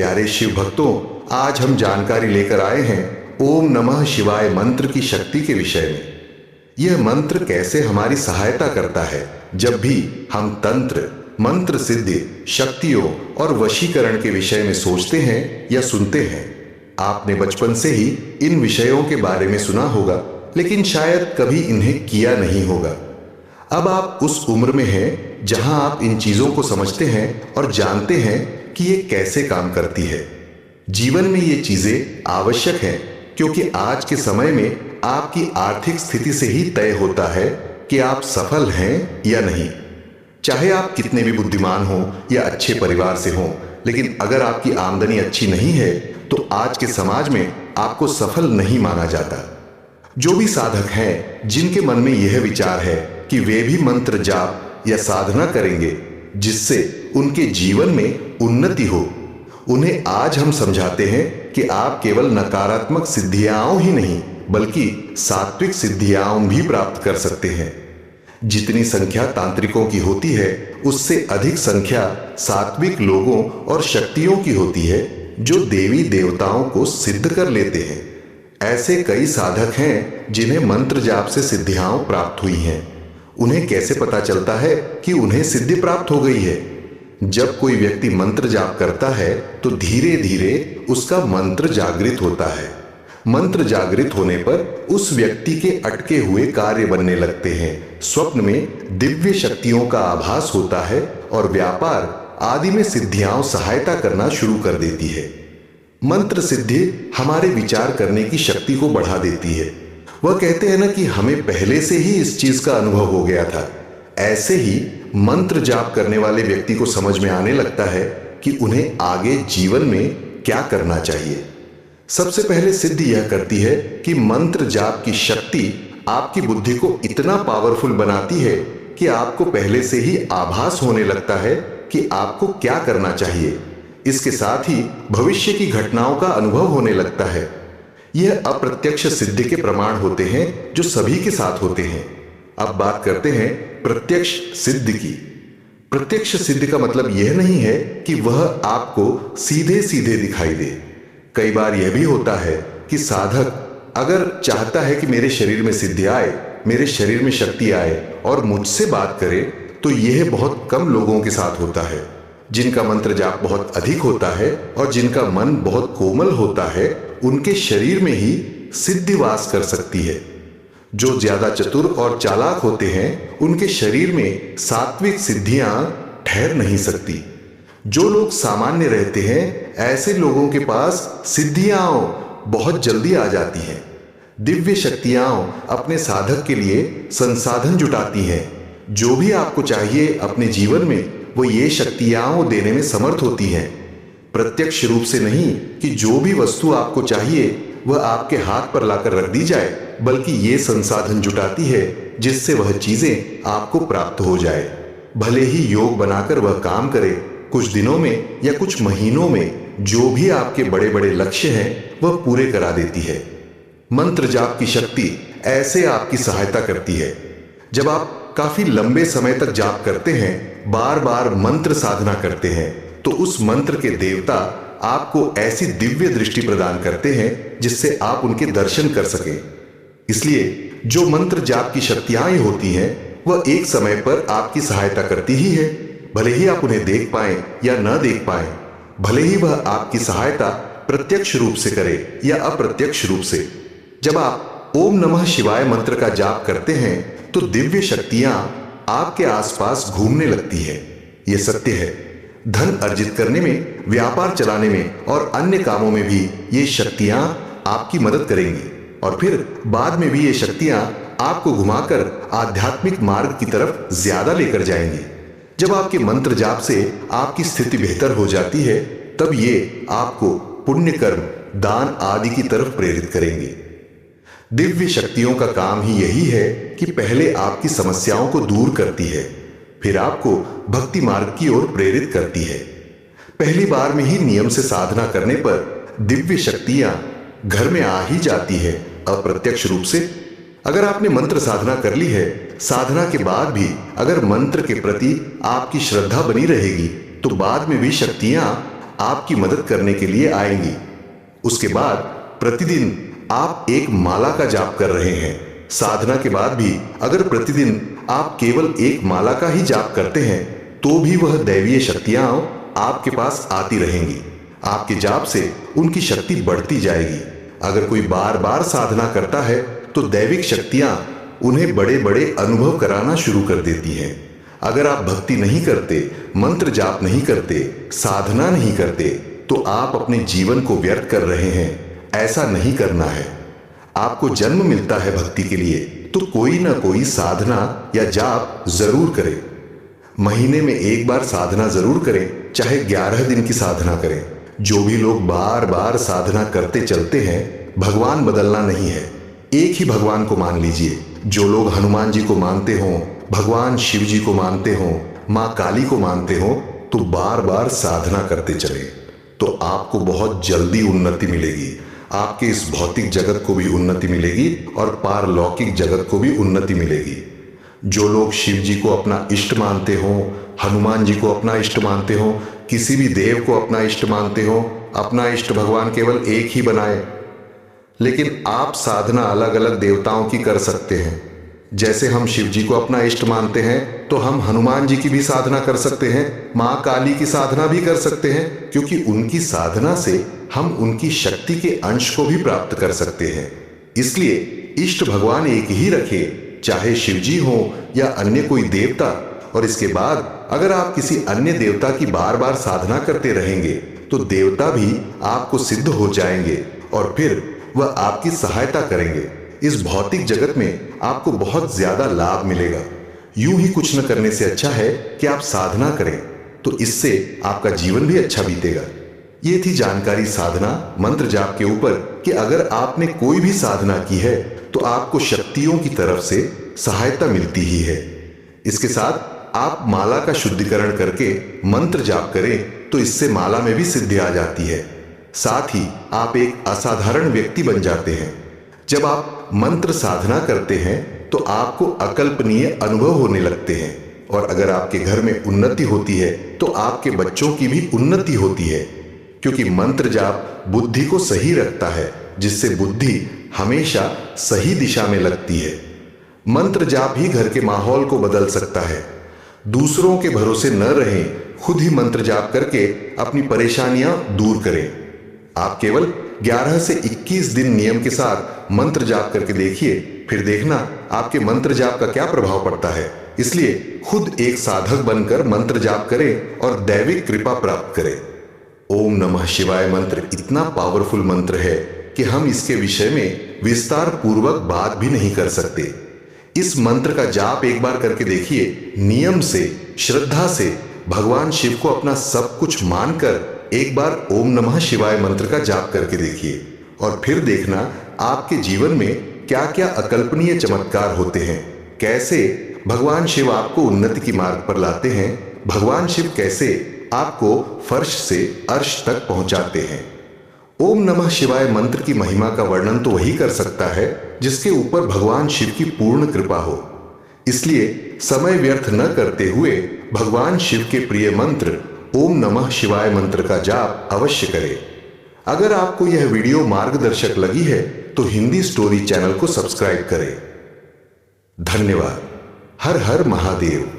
प्यारे शिव भक्तों, आज हम जानकारी लेकर आए हैं ओम नमः शिवाय मंत्र की शक्ति के विषय में। यह मंत्र कैसे हमारी सहायता करता है जब भी हम तंत्र, मंत्र सिद्धि, शक्तियों और वशीकरण के विषय में सोचते हैं या सुनते हैं। आपने बचपन से ही इन विषयों के बारे में सुना होगा, लेकिन शायद कभी इन्हें किया नहीं होगा। अब आप उस उम्र में हैं जहां आप इन चीजों को समझते हैं और जानते हैं कि ये कैसे काम करती है। जीवन में ये चीजें आवश्यक हैं, क्योंकि आज के समय में आपकी आर्थिक स्थिति से ही तय होता है कि आप सफल हैं या नहीं। चाहे आप कितने भी बुद्धिमान हो या अच्छे परिवार से हो, लेकिन अगर आपकी आमदनी अच्छी नहीं है तो आज के समाज में आपको सफल नहीं माना जाता। जो भी साधक हैं जिनके मन में यह विचार है कि वे भी मंत्र जाप या साधना करेंगे जिससे उनके जीवन में उन्नति हो, उन्हें आज हम समझाते हैं कि आप केवल नकारात्मक सिद्धियां ही नहीं बल्कि सात्विक सिद्धियां भी प्राप्त कर सकते हैं। जितनी संख्या तांत्रिकों की होती है, उससे अधिक संख्या सात्विक लोगों और शक्तियों की होती है जो देवी देवताओं को सिद्ध कर लेते हैं। ऐसे कई साधक हैं जिन्हें मंत्र जाप से सिद्धियां प्राप्त हुई हैं। उन्हें कैसे पता चलता है कि उन्हें सिद्धि प्राप्त हो गई है? जब कोई व्यक्ति मंत्र जाप करता है तो धीरे धीरे उसका मंत्र जागृत होता है। मंत्र जागृत होने पर उस व्यक्ति के अटके हुए कार्य बनने लगते हैं। स्वप्न में दिव्य शक्तियों का आभास होता है और व्यापार आदि में सिद्धियां सहायता करना शुरू कर देती है। मंत्र सिद्धि हमारे विचार करने की शक्ति को बढ़ा देती है। वह कहते हैं ना कि हमें पहले से ही इस चीज का अनुभव हो गया था। ऐसे ही मंत्र जाप करने वाले व्यक्ति को समझ में आने लगता है कि उन्हें आगे जीवन में क्या करना चाहिए। सबसे पहले सिद्धि यह करती है कि मंत्र जाप की शक्ति आपकी बुद्धि को इतना पावरफुल बनाती है कि आपको पहले से ही आभास होने लगता है कि आपको क्या करना चाहिए। इसके साथ ही भविष्य की घटनाओं का अनुभव होने लगता है। यह अप्रत्यक्ष सिद्धि के प्रमाण होते हैं जो सभी के साथ होते हैं। अब बात करते हैं प्रत्यक्ष सिद्धि की। प्रत्यक्ष सिद्धि का मतलब यह नहीं है कि वह आपको सीधे सीधे दिखाई दे। कई बार यह भी होता है कि साधक अगर चाहता है कि मेरे शरीर में सिद्धि आए, मेरे शरीर में शक्ति आए और मुझसे बात करे, तो यह बहुत कम लोगों के साथ होता है। जिनका मंत्र जाप बहुत अधिक होता है और जिनका मन बहुत कोमल होता है, उनके शरीर में ही सिद्धि वास कर सकती है। जो ज्यादा चतुर और चालाक होते हैं, उनके शरीर में सात्विक सिद्धियां ठहर नहीं सकती। जो लोग सामान्य रहते हैं, ऐसे लोगों के पास सिद्धियां बहुत जल्दी आ जाती हैं। दिव्य शक्तियां अपने साधक के लिए संसाधन जुटाती हैं। जो भी आपको चाहिए अपने जीवन में, वो ये शक्तियां देने में समर्थ होती हैं। प्रत्यक्ष रूप से नहीं कि जो भी वस्तु आपको चाहिए वह आपके हाथ पर लाकर रख दी जाए, बल्कि ये संसाधन जुटाती है जिससे वह चीजें आपको प्राप्त हो जाए। भले ही योग बनाकर वह काम करे, कुछ दिनों में या कुछ महीनों में जो भी आपके बड़े बड़े लक्ष्य हैं वह पूरे करा देती है। मंत्र जाप की शक्ति ऐसे आपकी सहायता करती है। जब आप काफी लंबे समय तक जाप करते हैं, बार बार मंत्र साधना करते हैं, तो उस मंत्र के देवता आपको ऐसी दिव्य दृष्टि प्रदान करते हैं जिससे आप उनके दर्शन कर सकें। इसलिए जो मंत्र जाप की शक्तियां होती हैं, वह एक समय पर आपकी सहायता करती ही है। भले ही आप उन्हें देख पाएं या न देख पाएं, भले ही वह आपकी सहायता प्रत्यक्ष रूप से करे या अप्रत्यक्ष रूप से। जब आप ओम नमः शिवाय मंत्र का जाप करते हैं तो दिव्य शक्तियां आपके आसपास घूमने लगती है। यह सत्य है। धन अर्जित करने में, व्यापार चलाने में और अन्य कामों में भी ये शक्तियां आपकी मदद करेंगी और फिर बाद में भी ये शक्तियां आपको घुमाकर आध्यात्मिक मार्ग की तरफ ज्यादा लेकर जाएंगी। जब आपके मंत्र जाप से आपकी स्थिति बेहतर हो जाती है, तब ये आपको पुण्य कर्म, दान आदि की तरफ प्रेरित करेंगे। दिव्य शक्तियों का काम ही यही है कि पहले आपकी समस्याओं को दूर करती है, फिर आपको भक्ति मार्ग की ओर प्रेरित करती है। पहली बार में ही नियम से साधना करने पर दिव्य शक्तियां घर में आ ही जाती है अप्रत्यक्ष रूप से। अगर आपने मंत्र साधना कर ली है, साधना के बाद भी अगर मंत्र के प्रति आपकी श्रद्धा बनी रहेगी, तो बाद में भी शक्तियां आपकी मदद करने के लिए आएंगी। उसके बाद प्रतिदिन आप एक माला का जाप कर रहे हैं। साधना के बाद भी अगर प्रतिदिन आप केवल एक माला का ही जाप करते हैं तो भी वह दैवीय शक्तियां आपके पास आती रहेंगी। आपके जाप से उनकी शक्ति बढ़ती जाएगी। अगर कोई बार बार साधना करता है तो दैविक शक्तियां उन्हें बड़े बड़े अनुभव कराना शुरू कर देती हैं। अगर आप भक्ति नहीं करते, मंत्र जाप नहीं करते, साधना नहीं करते तो आप अपने जीवन को व्यर्थ कर रहे हैं। ऐसा नहीं करना है। आपको जन्म मिलता है भक्ति के लिए तो कोई ना कोई साधना या जाप जरूर करें। महीने में एक बार साधना जरूर करें, चाहे 11 दिन की साधना करें। जो भी लोग बार बार साधना करते चलते हैं, भगवान बदलना नहीं है, एक ही भगवान को मान लीजिए। जो लोग हनुमान जी को मानते हो, भगवान शिव जी को मानते हो, माँ काली को मानते हो, तो बार बार साधना करते चले तो आपको बहुत जल्दी उन्नति मिलेगी। आपके इस भौतिक जगत को भी उन्नति मिलेगी और पारलौकिक जगत को भी उन्नति मिलेगी। जो लोग शिव जी को अपना इष्ट मानते हो, हनुमान जी को अपना इष्ट मानते हो, किसी भी देव को अपना इष्ट मानते हो, अपना इष्ट भगवान केवल एक ही बनाए। लेकिन आप साधना अलग अलग देवताओं की कर सकते हैं। जैसे हम शिव जी को अपना इष्ट मानते हैं तो हम हनुमान जी की भी साधना कर सकते हैं, माँ काली की साधना भी कर सकते हैं, क्योंकि उनकी साधना से हम उनकी शक्ति के अंश को भी प्राप्त कर सकते हैं। इसलिए इष्ट भगवान एक ही रखे, चाहे शिव जी हो या अन्य कोई देवता। और इसके बाद अगर आप किसी अन्य देवता की बार बार साधना करते रहेंगे तो देवता भी आपको सिद्ध हो जाएंगे और फिर वह आपकी सहायता करेंगे। इस भौतिक जगत में आपको बहुत ज्यादा लाभ मिलेगा। यूं ही कुछ न करने से अच्छा है कि आप साधना करें, तो इससे आपका जीवन भी अच्छा बीतेगा। ये थी जानकारी साधना मंत्र जाप के ऊपर कि अगर आपने कोई भी साधना की है तो आपको शक्तियों की तरफ से सहायता मिलती ही है। इसके साथ आप माला का शुद्धिकरण करके मंत्र जाप करें तो इससे माला में भी सिद्धि आ जाती है। साथ ही आप एक असाधारण व्यक्ति बन जाते हैं। जब आप मंत्र साधना करते हैं तो आपको अकल्पनीय अनुभव होने लगते हैं और अगर आपके घर में उन्नति होती है तो आपके बच्चों की भी उन्नति होती है, क्योंकि मंत्र जाप बुद्धि को सही रखता है, जिससे बुद्धि हमेशा सही दिशा में लगती है। मंत्र जाप ही घर के माहौल को बदल सकता है। दूसरों के भरोसे न रहें, खुद ही मंत्र जाप करके अपनी परेशानियां दूर करें। आप केवल 11 से 21 दिन नियम के साथ मंत्र जाप करके देखिए, फिर देखना आपके मंत्र जाप का क्या प्रभाव पड़ता है। इसलिए खुद एक साधक बनकर मंत्र जाप करें और दैविक कृपा प्राप्त करें। ओम नमः शिवाय मंत्र इतना पावरफुल मंत्र है कि हम इसके विषय में विस्तार पूर्वक बात भी नहीं कर सकते। इस मंत्र का जाप एक बार करके देखिए, नियम से, श्रद्धा से, भगवान शिव को अपना सब कुछ मानकर एक बार ओम नमः शिवाय मंत्र का जाप करके देखिए और फिर देखना आपके जीवन में क्या क्या अकल्पनीय चमत्कार होते हैं। कैसे भगवान शिव आपको उन्नति की मार्ग पर लाते हैं, भगवान शिव कैसे आपको फर्श से अर्श तक पहुंचाते हैं। ओम नमः शिवाय मंत्र की महिमा का वर्णन तो वही कर सकता है जिसके ऊपर भगवान शिव की पूर्ण कृपा हो। इसलिए समय व्यर्थ न करते हुए भगवान शिव के प्रिय मंत्र ओम नमः शिवाय मंत्र का जाप अवश्य करें। अगर आपको यह वीडियो मार्गदर्शक लगी है तो हिंदी स्टोरी चैनल को सब्सक्राइब करें। धन्यवाद। हर हर महादेव।